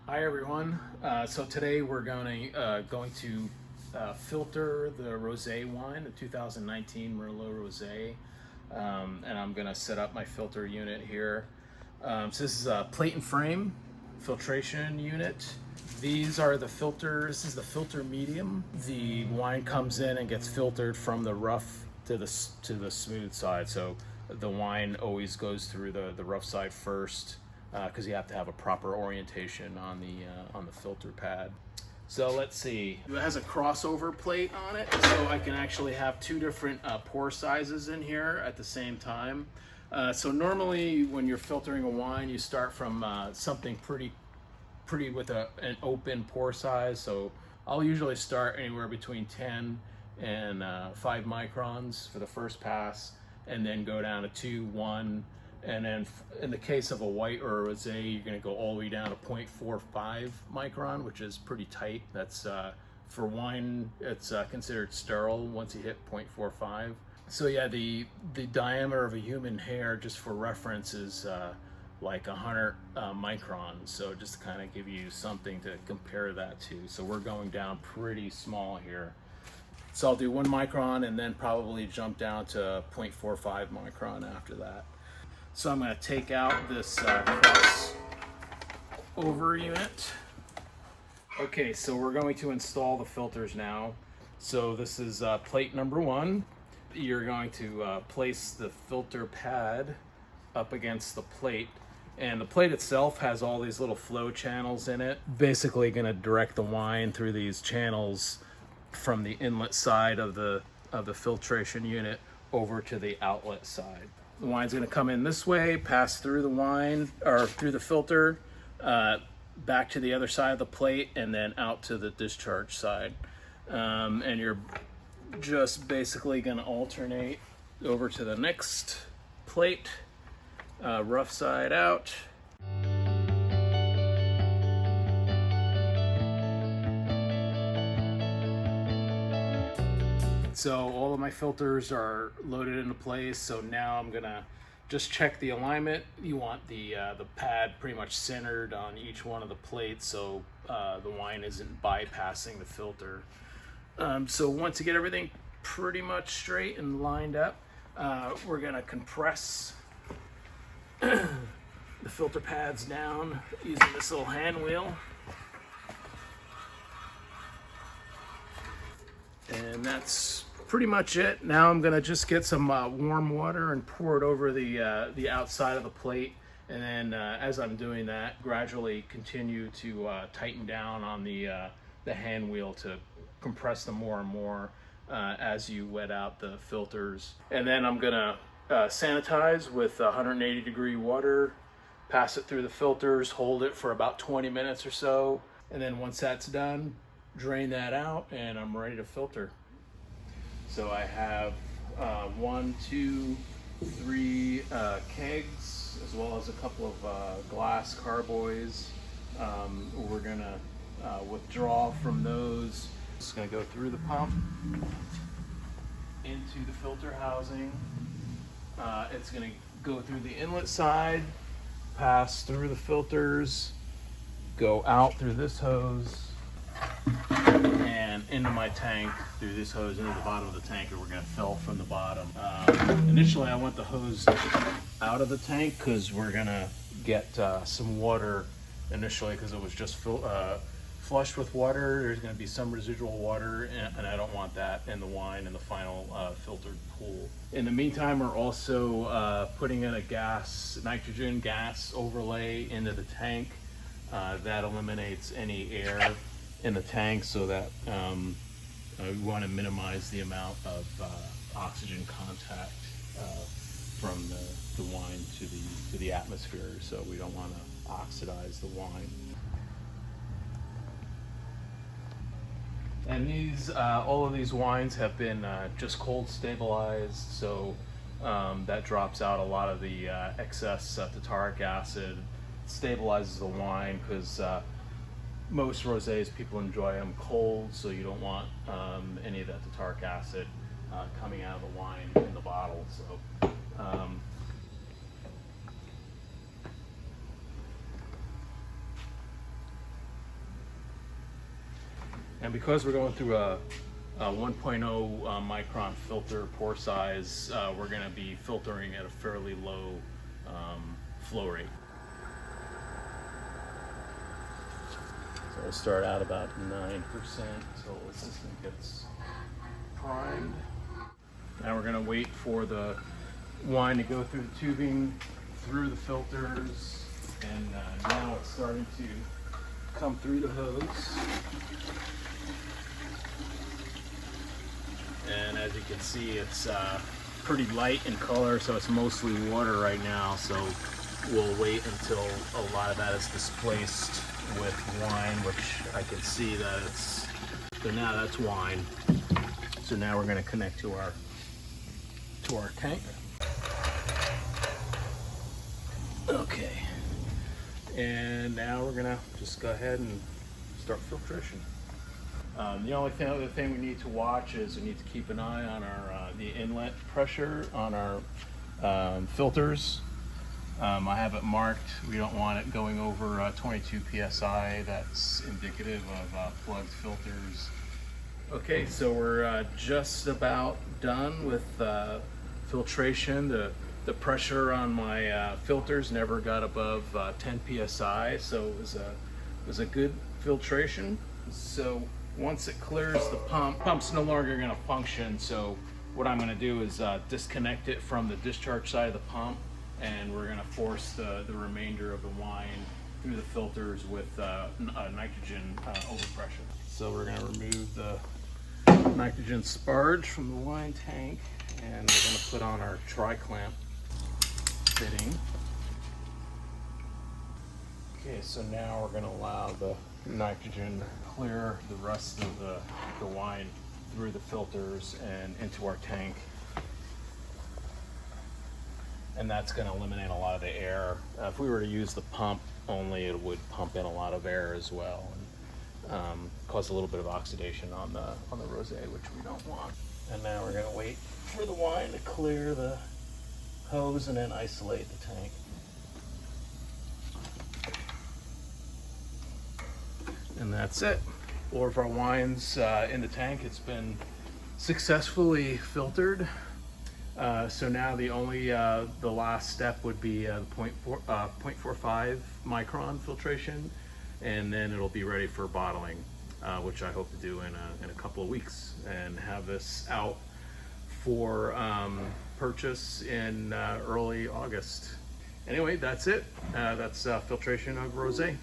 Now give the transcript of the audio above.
Hi everyone. So today we're going to filter the rosé wine, the 2019 Merlot Rosé, and I'm going to set up my filter unit here. So this is a plate and frame filtration unit. These are the filters. This is the filter medium. The wine comes in and gets filtered from the rough to the smooth side. So the wine always goes through the rough side first, because you have to have a proper orientation on the filter pad. So let's see. It has a crossover plate on it, so I can actually have two different pour sizes in here at the same time. So normally when you're filtering a wine, you start from something pretty with an open pour size. So I'll usually start anywhere between 10 and 5 microns for the first pass, and then go down to 2, 1, and then in the case of a white or a rosé, you're going to go all the way down to 0.45 micron, which is pretty tight. That's for wine, it's considered sterile once you hit 0.45. So yeah, the diameter of a human hair, just for reference, is like 100 microns. So just to kind of give you something to compare that to. So we're going down pretty small here. So I'll do 1 micron and then probably jump down to 0.45 micron after that. So I'm going to take out this cross over unit. Okay, so we're going to install the filters now. So this is plate number 1. You're going to place the filter pad up against the plate, and the plate itself has all these little flow channels in it. Basically going to direct the wine through these channels from the inlet side of the filtration unit over to the outlet side. The wine's going to come in this way, pass through the wine or through the filter, back to the other side of the plate, and then out to the discharge side. And you're just basically going to alternate over to the next plate, rough side out. So all of my filters are loaded into place. So now I'm gonna just check the alignment. You want the pad pretty much centered on each one of the plates, so the wine isn't bypassing the filter. So once you get everything pretty much straight and lined up, we're gonna compress the filter pads down using this little hand wheel. And that's pretty much it. Now I'm gonna just get some warm water and pour it over the outside of the plate, and then as I'm doing that, gradually continue to tighten down on the hand wheel to compress them more and more as you wet out the filters. And then I'm gonna sanitize with 180 degree water, pass it through the filters, hold it for about 20 minutes or so, and then once that's done, drain that out, and I'm ready to filter. So I have 1, 2, 3 kegs, as well as a couple of glass carboys. We're gonna withdraw from those. It's gonna go through the pump into the filter housing. It's gonna go through the inlet side, pass through the filters, go out through this hose, and into my tank through this hose into the bottom of the tank, and we're going to fill from the bottom. Initially I want the hose out of the tank because we're going to get some water initially, because it was just flushed with water. There's going to be some residual water, and I don't want that in the wine in the final filtered pool. In the meantime, we're also putting in a nitrogen gas overlay into the tank. That eliminates any air in the tank, so that we want to minimize the amount of oxygen contact from the wine to the atmosphere, so we don't want to oxidize the wine. And these all of these wines have been just cold stabilized, so that drops out a lot of the excess tartaric acid, stabilizes the wine, because most rosés, people enjoy them cold, so you don't want any of that tartaric acid coming out of the wine in the bottle. So And because we're going through a 1.0 micron filter pore size, we're going to be filtering at a fairly low flow rate. So we'll start out about 9% until the system gets primed. Now we're going to wait for the wine to go through the tubing, through the filters, and now it's starting to come through the hose. And as you can see, it's pretty light in color, so it's mostly water right now. So we'll wait until a lot of that is displaced with wine, which I can see that it's, so now that's wine. So now we're going to connect to our tank. Okay, and now we're gonna just go ahead and start filtration. The only other thing we need to watch is we need to keep an eye on our the inlet pressure on our filters. I have it marked. We don't want it going over 22 psi. That's indicative of plugged filters. Okay, so we're just about done with filtration. The pressure on my filters never got above 10 psi, so it was a good filtration. So once it clears the pump's no longer going to function. So what I'm going to do is disconnect it from the discharge side of the pump, and we're going to force the remainder of the wine through the filters with nitrogen overpressure. So we're going to remove the nitrogen sparge from the wine tank, and we're going to put on our tri-clamp fitting. Okay, so now we're going to allow the nitrogen clear the rest of the wine through the filters and into our tank. And that's going to eliminate a lot of the air. If we were to use the pump only, it would pump in a lot of air as well, and cause a little bit of oxidation on the rosé, which we don't want. And now we're going to wait for the wine to clear the hose and then isolate the tank. And that's it. 4 of our wines in the tank. It's been successfully filtered. So now the last step would be the 0.45 micron filtration, and then it'll be ready for bottling, which I hope to do in a couple of weeks, and have this out for purchase in early August. Anyway, that's it. That's filtration of rosé.